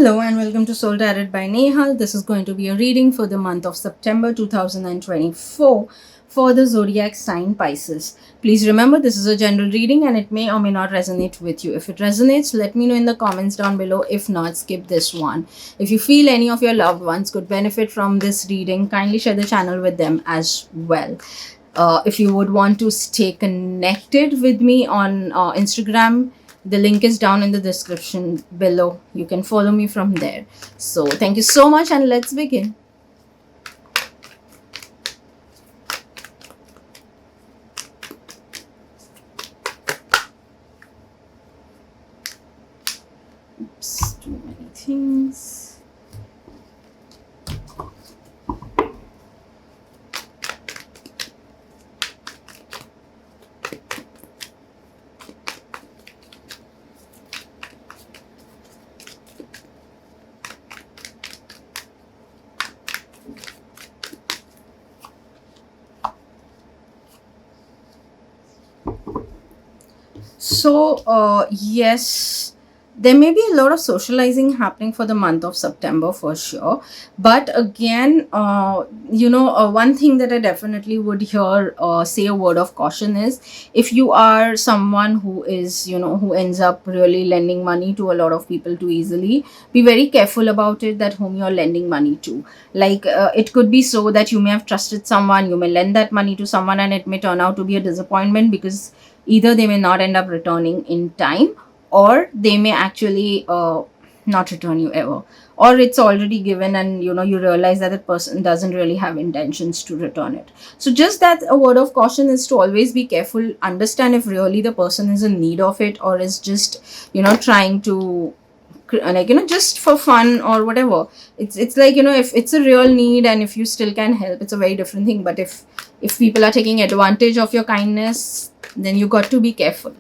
Hello and welcome to Soul Tarot by Nehal. This is going to be a reading for the month of September 2024 for the zodiac sign Pisces. Please remember this is a general reading and it may or may not resonate with you. If it resonates, let me know in the comments down below. If not, skip this one. If you feel any of your loved ones could benefit from this reading, kindly share the channel with them as well. If you would want to stay connected with me on Instagram, the link is down in the description below. You can follow me from there. So thank you so much and let's begin. Oops, too many things. So, yes, there may be a lot of socializing happening for the month of September for sure. But again, one thing that I definitely would hear say a word of caution is if you are someone who is, who ends up really lending money to a lot of people too easily, be very careful about it that whom you're lending money to. Like, it could be so that you may have trusted someone, you may lend that money to someone, and it may turn out to be a disappointment because either they may not end up returning in time or they may actually not return you ever, or it's already given and you realize that the person doesn't really have intentions to return it. So just that a word of caution is to always be careful, understand if really the person is in need of it or is just trying to just for fun or whatever. It's like, if it's a real need and if you still can help, it's a very different thing. But if people are taking advantage of your kindness, then you got to be careful.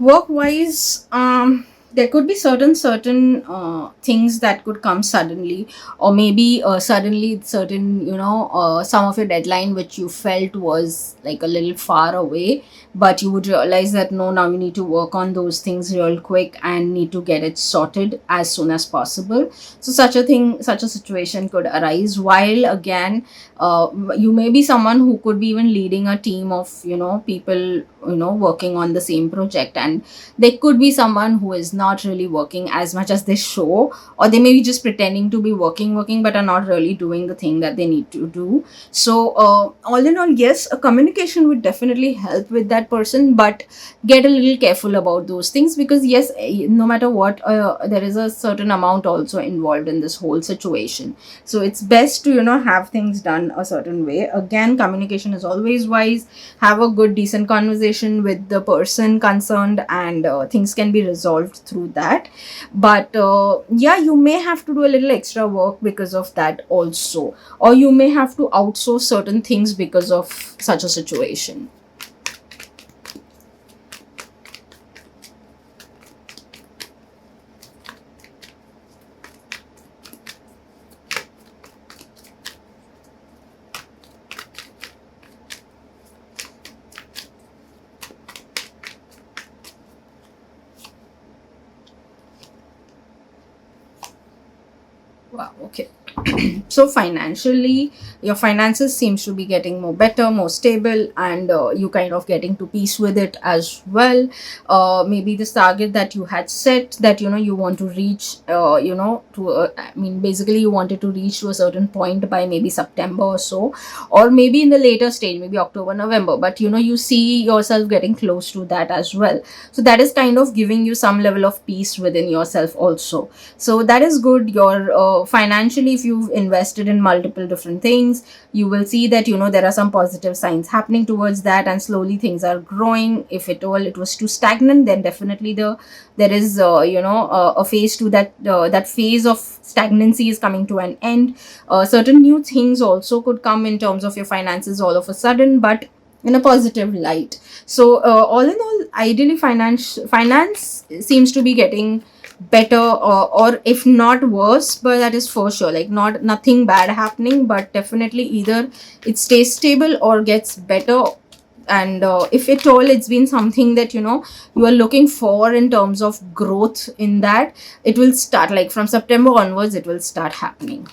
Work wise, there could be certain things that could come suddenly, or maybe suddenly certain, some of your deadline which you felt was like a little far away, but you would realize that no, now you need to work on those things real quick and need to get it sorted as soon as possible. So such a situation could arise. While again, you may be someone who could be even leading a team of people working on the same project, and there could be someone who is not really working as much as they show, or they may be just pretending to be working but are not really doing the thing that they need to do. So all in all, yes, a communication would definitely help with that person, but get a little careful about those things, because yes, no matter what, there is a certain amount also involved in this whole situation. So it's best to have things done a certain way. Again, communication is always wise. Have a good decent conversation with the person concerned, and things can be resolved through that. But yeah, you may have to do a little extra work because of that also, or you may have to outsource certain things because of such a situation. Wow, okay. So financially, your finances seems to be getting more better, more stable, and you kind of getting to peace with it as well. Maybe this target that you had set, that you want to reach, to I mean, basically you wanted to reach to a certain point by maybe September or so, or maybe in the later stage, maybe October, November, but you see yourself getting close to that as well. So that is kind of giving you some level of peace within yourself also. So that is good. Your financially, if you've invested in multiple different things, you will see that there are some positive signs happening towards that, and slowly things are growing. If at all it was too stagnant, then definitely there is a phase to that, that phase of stagnancy is coming to an end. Certain new things also could come in terms of your finances all of a sudden, but in a positive light. So all in all, ideally finance seems to be getting better, or if not worse, but that is for sure, like not nothing bad happening, but definitely either it stays stable or gets better. And if at all it's been something that you are looking for in terms of growth in that, it will start, like from September onwards it will start happening.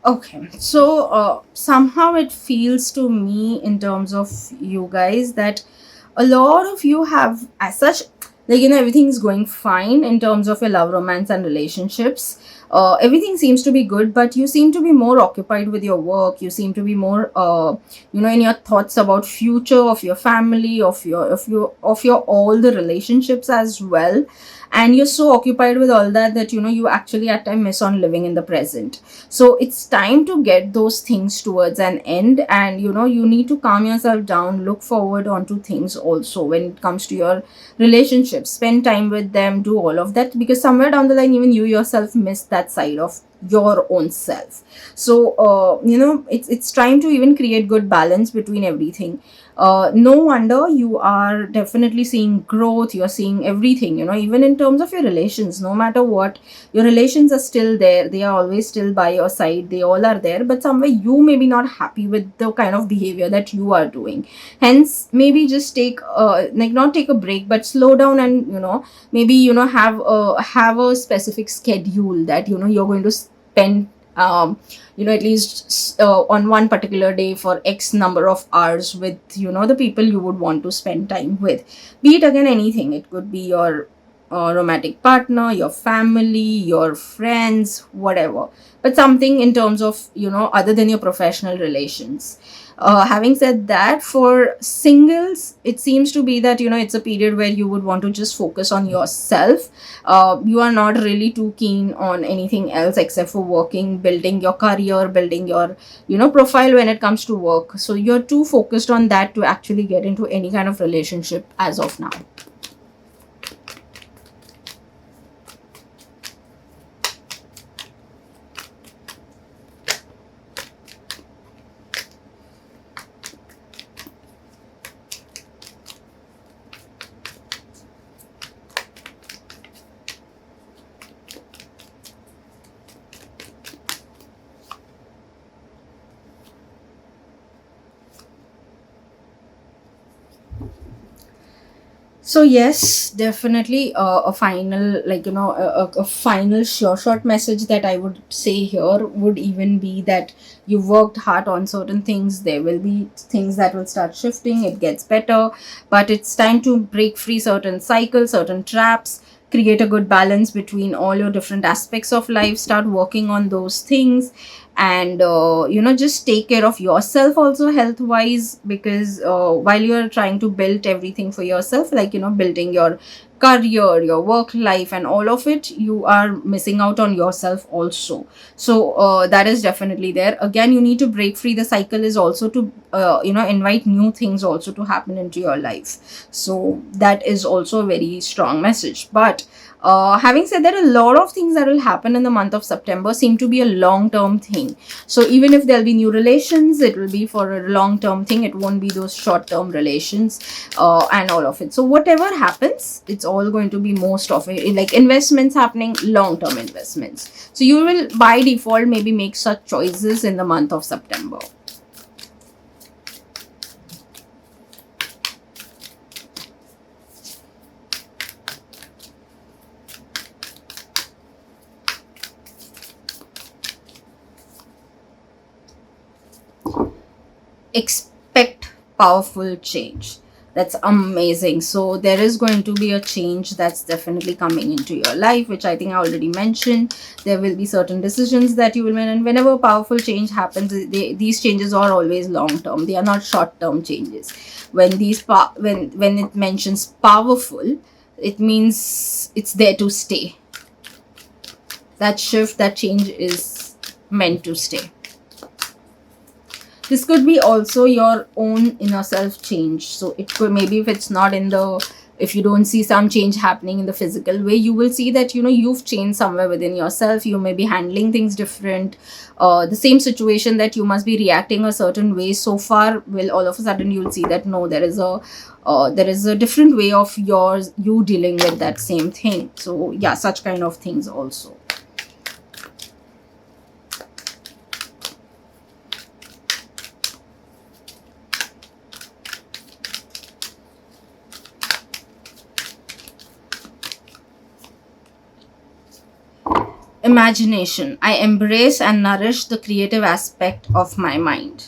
Okay, so somehow it feels to me in terms of you guys that a lot of you have, as such, like everything is going fine in terms of your love, romance, and relationships. Everything seems to be good, but you seem to be more occupied with your work. You seem to be more, in your thoughts about future of your family, of your all the relationships as well. And you're so occupied with all that that you actually at times miss on living in the present. So it's time to get those things towards an end, and you need to calm yourself down, look forward onto things also when it comes to your relationships, spend time with them, do all of that, because somewhere down the line even you yourself miss that side of your own self. So it's trying to even create good balance between everything. No wonder you are definitely seeing growth, you're seeing everything, even in terms of your relations. No matter what, your relations are still there, they are always still by your side, they all are there, but somewhere you may be not happy with the kind of behavior that you are doing. Hence maybe just take like not take a break, but slow down, and maybe have a specific schedule that you're going to spend at least on one particular day for X number of hours with the people you would want to spend time with. Be it again anything, it could be your romantic partner, your family, your friends, whatever, but something in terms of other than your professional relations. Having said that, for singles, it seems to be that it's a period where you would want to just focus on yourself. You are not really too keen on anything else except for working, building your career, building your profile when it comes to work. So you're too focused on that to actually get into any kind of relationship as of now. So yes, definitely a final, like a final sure short message that I would say here would even be that you worked hard on certain things. There will be things that will start shifting. It gets better, but it's time to break free certain cycles, certain traps. Create a good balance between all your different aspects of life. Start working on those things, and just take care of yourself also health wise, because while you're trying to build everything for yourself, like building your career, your work life, and all of it, you are missing out on yourself also. So that is definitely there. Again, you need to break free. The cycle is also to invite new things also to happen into your life. So that is also a very strong message. But Having said that, a lot of things that will happen in the month of September seem to be a long-term thing. So even if there'll be new relations, it will be for a long-term thing. It won't be those short-term relations and all of it. So whatever happens, it's all going to be most of it, like investments happening, long-term investments. So you will by default maybe make such choices in the month of September. Expect powerful change. That's amazing. So there is going to be a change that's definitely coming into your life, which I think I already mentioned. There will be certain decisions that you will make, and whenever powerful change happens, these changes are always long term. They are not short term changes. When when it mentions powerful, it means it's there to stay. That shift, that change is meant to stay. This could be also your own inner self change. So it could, maybe if it's not in the, if you don't see some change happening in the physical way, you will see that, you've changed somewhere within yourself. You may be handling things different. The same situation that you must be reacting a certain way so far, will all of a sudden you'll see that no, there is a different way of you dealing with that same thing. So yeah, such kind of things also. Imagination. I embrace and nourish the creative aspect of my mind.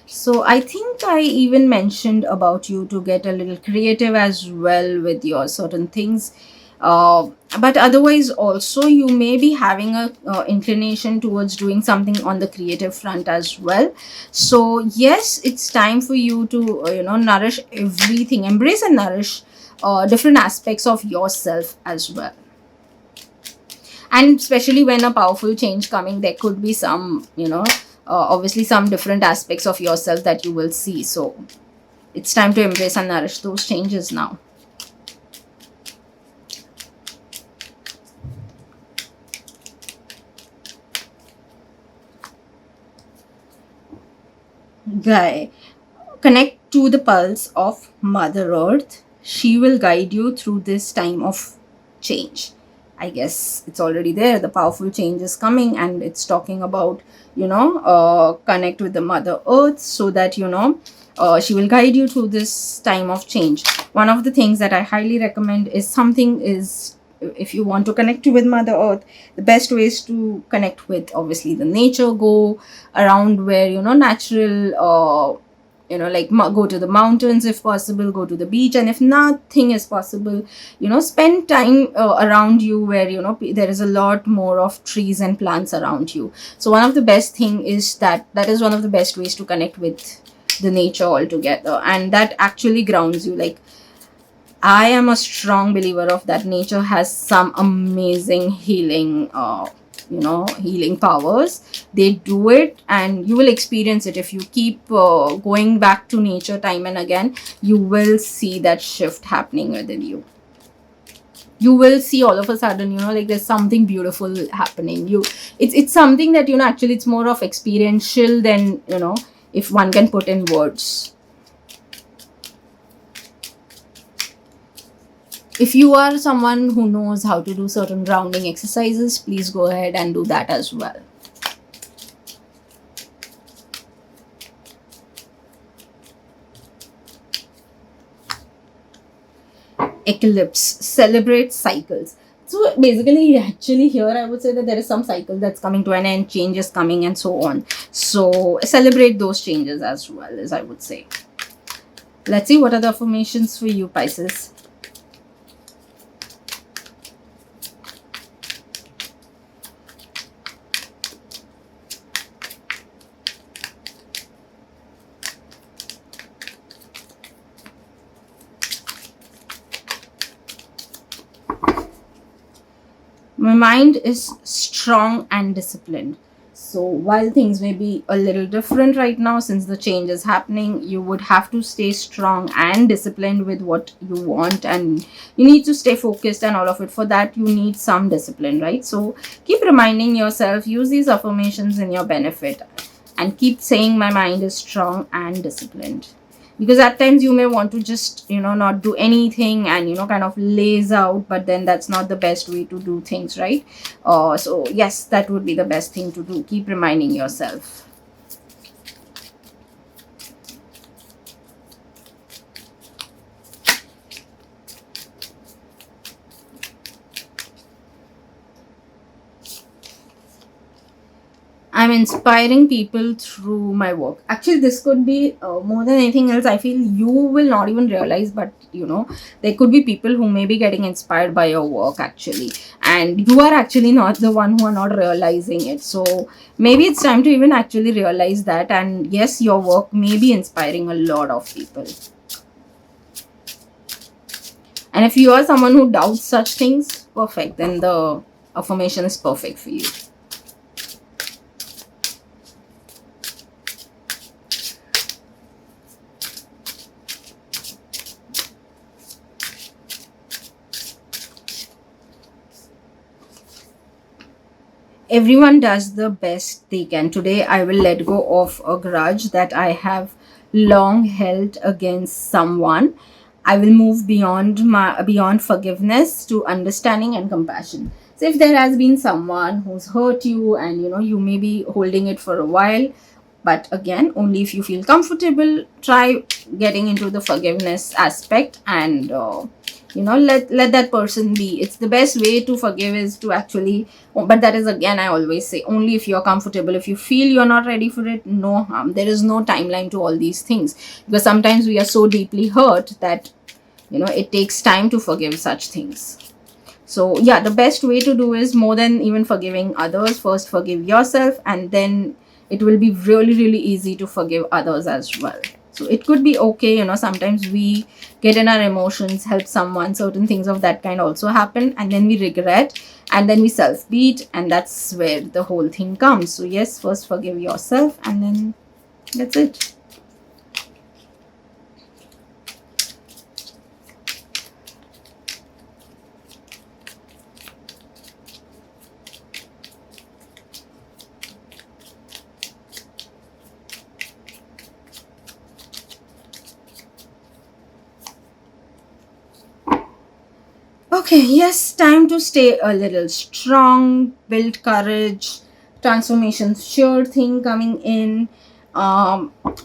So I think I even mentioned about you to get a little creative as well with your certain things. But otherwise also you may be having a inclination towards doing something on the creative front as well. So yes, it's time for you to nourish everything, embrace and nourish different aspects of yourself as well. And especially when a powerful change coming, there could be some obviously some different aspects of yourself that you will see. So it's time to embrace and nourish those changes now. Guy, connect to the pulse of Mother Earth. She will guide you through this time of change. I guess it's already there. The powerful change is coming, and it's talking about, connect with the Mother Earth so that, she will guide you through this time of change. One of the things that I highly recommend is if you want to connect with Mother Earth, the best ways to connect with obviously the nature. Go around where natural go to the mountains if possible, go to the beach, and if nothing is possible, spend time around you where there is a lot more of trees and plants around you. So one of the best thing is that is one of the best ways to connect with the nature altogether, and that actually grounds you. Like, I am a strong believer of that. Nature has some amazing healing healing powers. They do it, and you will experience it. If you keep going back to nature time and again, you will see that shift happening within you. You will see all of a sudden, like there's something beautiful happening. It's something that actually it's more of experiential than if one can put in words. If you are someone who knows how to do certain grounding exercises, please go ahead and do that as well. Eclipse. Celebrate cycles. So basically, actually here I would say that there is some cycle that's coming to an end, change is coming, and so on. So celebrate those changes as well, as I would say. Let's see what are the affirmations for you, Pisces. My mind is strong and disciplined. So while things may be a little different right now, since the change is happening, you would have to stay strong and disciplined with what you want, and you need to stay focused and all of it. For that, you need some discipline, right? So keep reminding yourself, use these affirmations in your benefit, and keep saying, my mind is strong and disciplined. Because at times you may want to just, not do anything and, kind of laze out, but then that's not the best way to do things, right? So yes, that would be the best thing to do. Keep reminding yourself. I'm inspiring people through my work. Actually, this could be more than anything else. I feel you will not even realize, but there could be people who may be getting inspired by your work actually, and you are actually not the one who are not realizing it. So maybe it's time to even actually realize that. And yes, your work may be inspiring a lot of people. And if you are someone who doubts such things, perfect. Then the affirmation is perfect for you. Everyone does the best they can. Today, I will let go of a grudge that I have long held against someone. I will move beyond forgiveness to understanding and compassion. So if there has been someone who's hurt you, and you may be holding it for a while, but again, only if you feel comfortable, try getting into the forgiveness aspect, and let that person be. It's the best way to forgive is to actually, but that is, again, I always say, only if you're comfortable. If you feel you're not ready for it, no harm. There is no timeline to all these things, because sometimes we are so deeply hurt that it takes time to forgive such things. So yeah, the best way to do is, more than even forgiving others, first forgive yourself, and then it will be really, really easy to forgive others as well. So it could be okay, sometimes we get in our emotions, help someone, certain things of that kind also happen, and then we regret, and then we self-beat, and that's where the whole thing comes. So yes, first forgive yourself, and then that's it. Okay, yes, time to stay a little strong, build courage, transformation, sure thing coming in,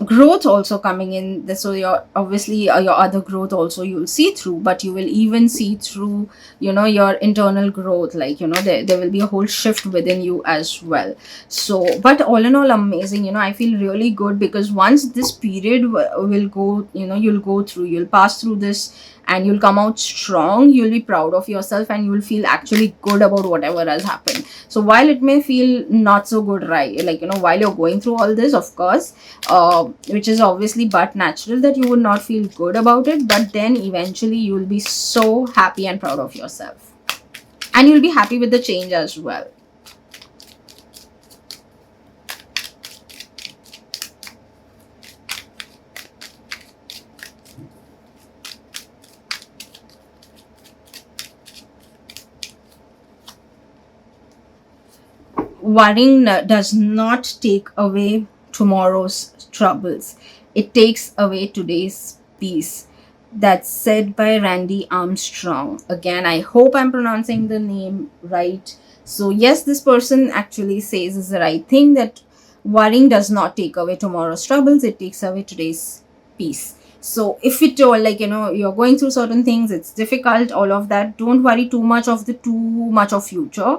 growth also coming in. So your, obviously, your other growth also you'll see through, but you will even see through, your internal growth. Like, there will be a whole shift within you as well. So, but all in all, amazing. I feel really good, because once this period will go, you'll go through, you'll pass through this, and you'll come out strong. You'll be proud of yourself, and you'll feel actually good about whatever has happened. So while it may feel not so good, right, like, while you're going through all this, of course, which is obviously but natural that you would not feel good about it, but then eventually you'll be so happy and proud of yourself, and you'll be happy with the change as well. Worrying does not take away tomorrow's troubles. It takes away today's peace. That's said by Randy Armstrong. Again, I hope I'm pronouncing the name right. So, yes, this person actually says is the right thing, that worrying does not take away tomorrow's troubles, it takes away today's peace. So if it all, like, you're going through certain things, it's difficult, all of that, don't worry too much of the too much of future.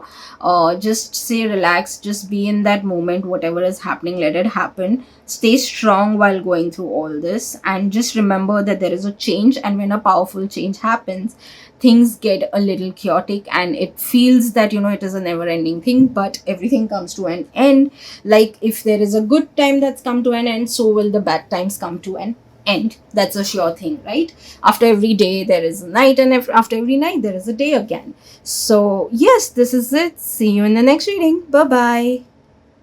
Just say relax, just be in that moment, whatever is happening, let it happen. Stay strong while going through all this, and just remember that there is a change, and when a powerful change happens, things get a little chaotic, and it feels that it is a never ending thing, but everything comes to an end. Like, if there is a good time that's come to an end, so will the bad times come to an end. That's a sure thing, right? After every day there is a night, and after every night there is a day again. So yes, this is it. See you in the next reading. Bye bye.